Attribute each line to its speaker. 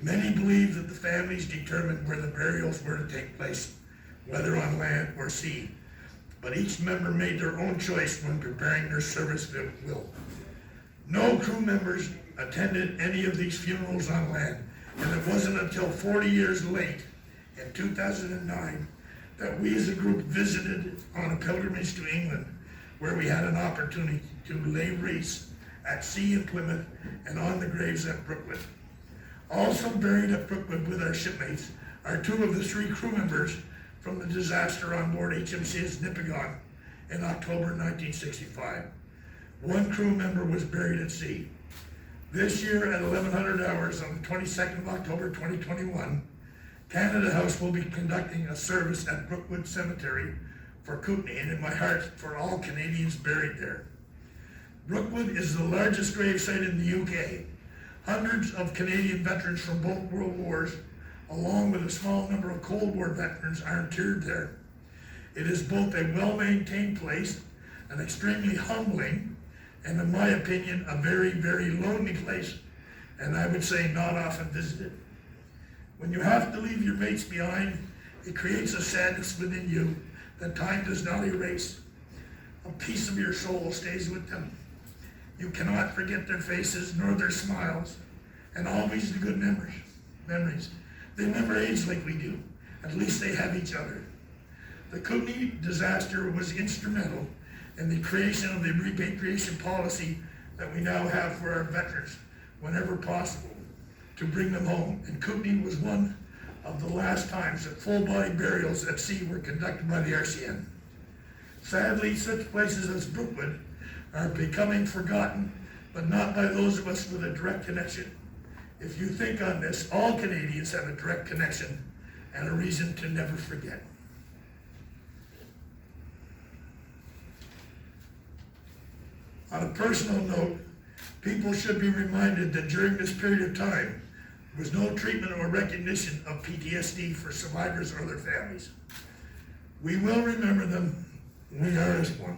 Speaker 1: Many believe that the families determined where the burials were to take place, whether on land or sea, but each member made their own choice when preparing their service will. No crew members attended any of these funerals on land, and it wasn't until 40 years late, in 2009, that we as a group visited on a pilgrimage to England, where we had an opportunity to lay wreaths at sea in Plymouth and on the graves at Brookwood. Also buried at Brookwood with our shipmates are two of the three crew members from the disaster on board HMCS Nipigon in October 1965. One crew member was buried at sea. This year at 1100 hours on the 22nd of October 2021, Canada House will be conducting a service at Brookwood Cemetery for Kootenay, and in my heart for all Canadians buried there. Brookwood is the largest gravesite in the UK. Hundreds of Canadian veterans from both world wars, along with a small number of Cold War veterans, are interred there. It is both a well-maintained place, an extremely humbling, and in my opinion, a very, very lonely place, and I would say not often visited. When you have to leave your mates behind, it creates a sadness within you that time does not erase. A piece of your soul stays with them. You cannot forget their faces nor their smiles, and always the good memories. They never age like we do. At least they have each other. The Kootenay disaster was instrumental in the creation of the repatriation policy that we now have for our veterans whenever possible to bring them home. And Kootenay was one of the last times that full-body burials at sea were conducted by the RCN. Sadly, such places as Brookwood are becoming forgotten, but not by those of us with a direct connection. If you think on this, all Canadians have a direct connection and a reason to never forget. On a personal note, people should be reminded that during this period of time, there was no treatment or recognition of PTSD for survivors or their families. We will remember them. We are as one.